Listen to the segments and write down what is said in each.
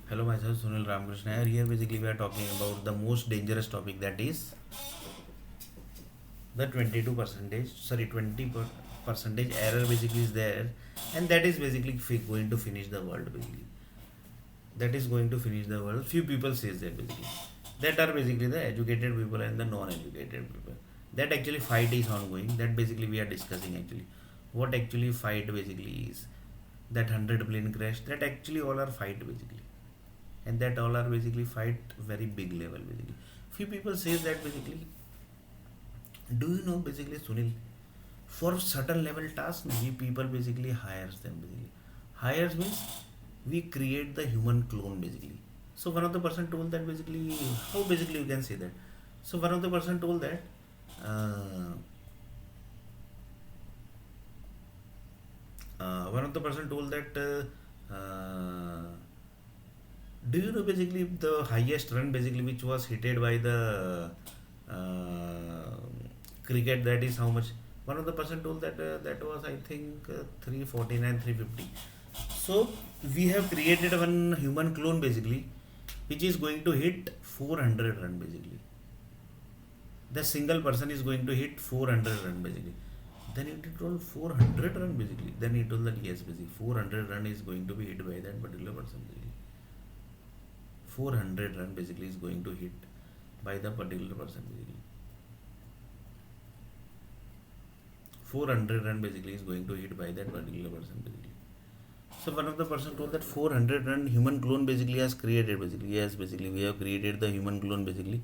Hello, myself Sunil Ramakrishna here. Here, basically, we are talking about the most dangerous topic, that is the 22 percentage, sorry, 20 percentage error basically is there, and that is basically going to finish the world basically. That is going to finish the world. Few people says that basically. That are basically the educated people and the non-educated people. That actually fight is ongoing. That basically we are discussing actually. What actually fight basically is that 100 plane crash. That actually all are fight basically, and that all are basically fight very big level basically. Few people says that basically, do you know basically Sunil, for certain level task we people basically hires them basically. Hires means we create the human clone basically. So one of the person told that basically, how basically you can say that. So one of the person told that, uh, one of the person told that, do you know basically the highest run basically which was hitted by the uh, cricket, that is how much? One of the person told that that was I think 349, 350. So we have created one human clone basically, which is going to hit 400 run basically. The single person is going to hit 400 run basically. Then it told 400 run basically. Then he told that yes basically 400 run is going to be hit by that particular person basically. 400 run basically is going to hit by the particular person basically. 400 run basically is going to hit by that particular person basically. So one of the person told that 400 run human clone basically has created basically. Yes, basically we have created the human clone basically.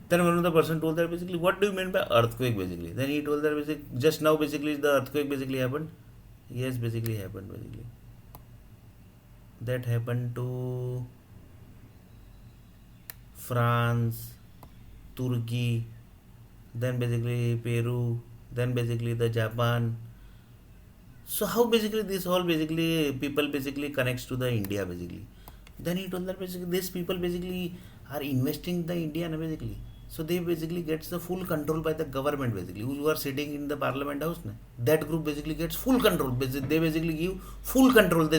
Then one of the person told that basically, what do you mean by earthquake basically? Then he told that basically, just now basically the earthquake basically happened. Yes, basically happened basically. That happened to France, Turkey, then basically Peru, then basically the Japan. So how basically this all basically people basically connects to the India basically. Then he told that basically these people basically are investing the India basically. So they basically gets the full control by the government basically, who are sitting in the parliament house. Na? That group basically gets full control. They basically give full control to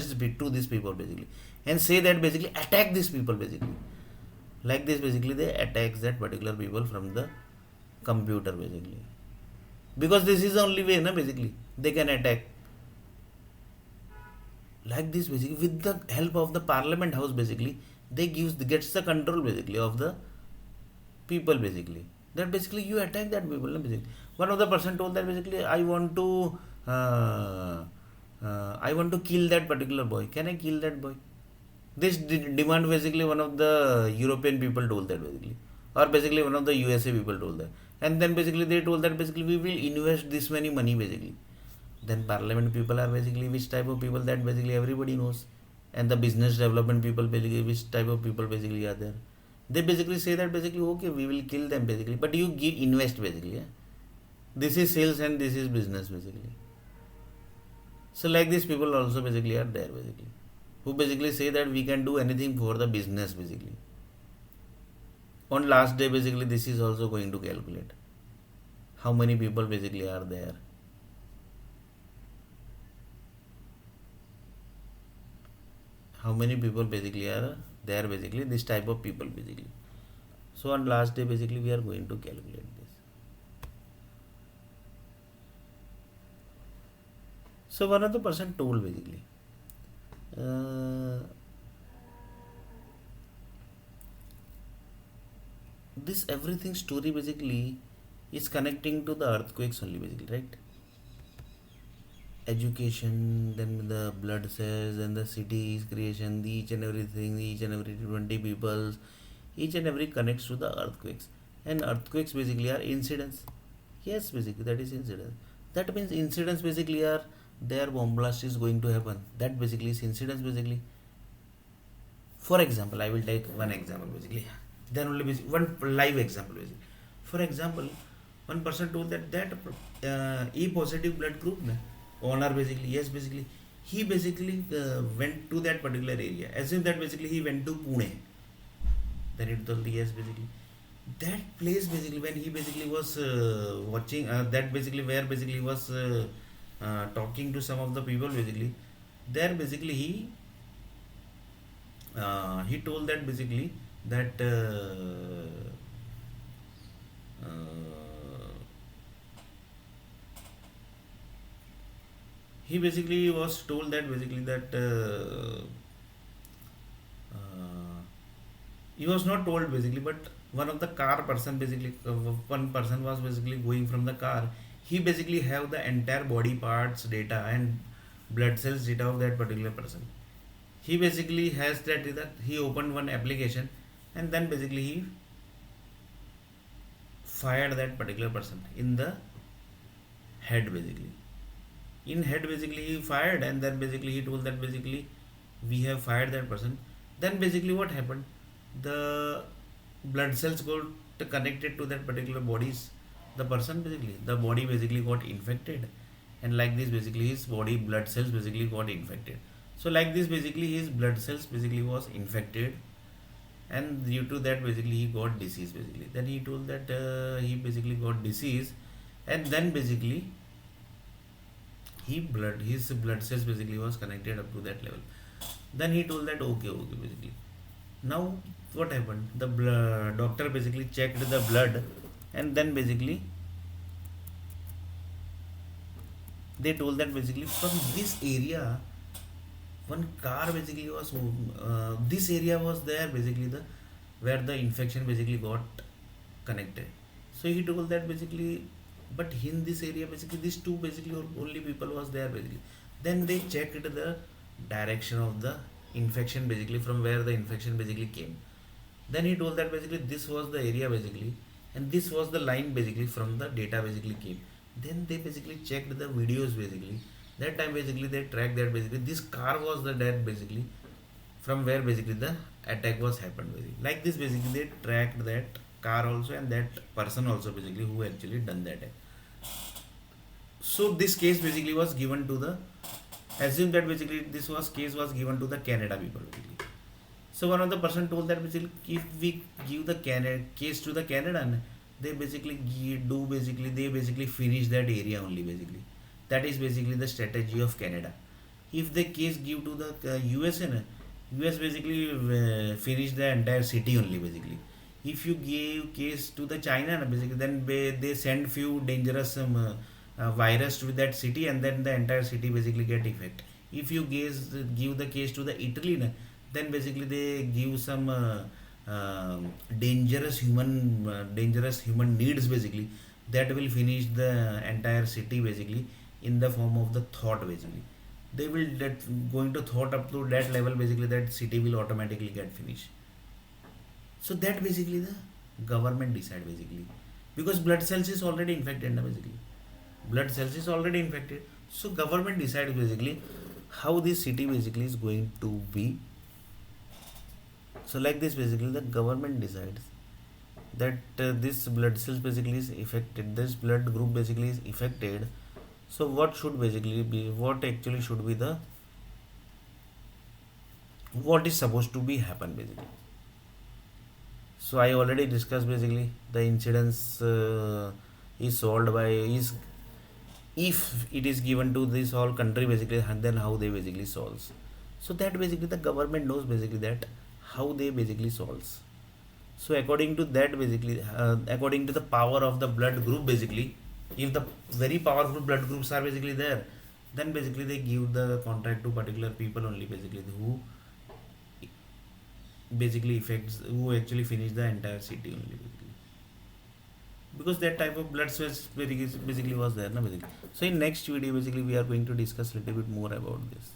these people basically, and say that basically attack these people basically. Like this basically they attack that particular people from the computer basically, because this is the only way na basically they can attack. Like this basically with the help of the parliament house basically, they gets the control basically of the people basically. That basically you attack that people basically. One of the person told that basically uh, I want to kill that particular boy. Can I kill that boy? This demand basically one of the European people told that basically, or basically one of the USA people told that, and then basically they told that basically we will invest this many money basically. Then parliament people are basically which type of people, that basically everybody knows, and the business development people basically which type of people basically are there. They basically say that basically okay we will kill them basically, but you give invest basically. Yeah? This is sales and this is business basically. So like these people also basically are there basically, who basically say that we can do anything for the business basically. On last day basically this is also going to calculate how many people basically are there. How many people basically are there basically, this type of people basically. So on last day basically we are going to calculate this. So one of the person told basically, uh, this everything story basically is connecting to the earthquakes only basically, right? Education, then the blood cells, then the cities creation, each and everything, each and every 20 peoples, each and every connects to the earthquakes. And earthquakes basically are incidents. Yes, basically that is incidents. That means incidents basically are their bomb blast is going to happen. That basically is incidents basically. For example, I will take one example basically. Then only one live example basically. For example, one person told that E positive blood group na, owner basically, yes basically, he basically went to that particular area. As if that basically he went to Pune. Then it told yes basically. That place basically when he basically was watching that basically where basically he was talking to some of the people basically, there basically he he told that basically that uh, he basically was told that basically that uh, he was not told basically, but one of the car person basically, one person was basically going from the car. He basically have the entire body parts data and blood cells data of that particular person. He basically has that he opened one application, and then basically he fired that particular person in the head basically. In head basically he fired, and then basically he told that basically we have fired that person. Then basically what happened, the blood cells got connected to that particular bodies, the person basically, the body basically got infected, and like this basically his body blood cells basically got infected. So like this basically his blood cells basically was infected, and due to that basically he got disease basically. Then he told that he basically got disease, and then basically his blood cells basically was connected up to that level. Then he told that okay basically. Now what happened, the doctor basically checked the blood, and then basically they told that basically from this area one car basically was this area was there basically, the where the infection basically got connected. So he told that basically, but in this area basically these two basically only people was there basically. Then they checked the direction of the infection basically, from where the infection basically came. Then he told that basically this was the area basically, and this was the line basically from the data basically came. Then they basically checked the videos basically. That time basically they tracked that basically this car was the dead basically, from where basically the attack was happened basically. Like this basically they tracked that car also, and that person also basically who actually done the attack. So this case basically was given to the, assume that basically this was case was given to the Canada people basically. So one of the person told that basically if we give the case to the Canadian, they basically do basically they basically finish that area only basically. That is basically the strategy of Canada. If the case give to the USA, US basically finish the entire city only basically. If you give case to the China basically, then they send few dangerous virus to that city, and then the entire city basically get effect. If you give the case to the Italy, then basically they give some dangerous human needs basically, that will finish the entire city basically, in the form of the thought basically. They will that going to thought up to that level basically, that city will automatically get finished. So that basically the government decide basically, because blood cells is already infected na basically, blood cells is already infected. So government decides basically how this city basically is going to be. So like this basically the government decides that this blood cells basically is affected, this blood group basically is affected. So what should basically be, what actually should be the, what is supposed to be happen basically. So I already discussed basically the incidence is solved by is, if it is given to this whole country basically, and then how they basically solves. So that basically the government knows basically that how they basically solves. So according to that basically, according to the power of the blood group basically, if the very powerful blood groups are basically there, then basically they give the contract to particular people only basically, who basically affects, who actually finish the entire city only basically, because that type of blood source basically was there na basically. So in next video basically we are going to discuss little bit more about this.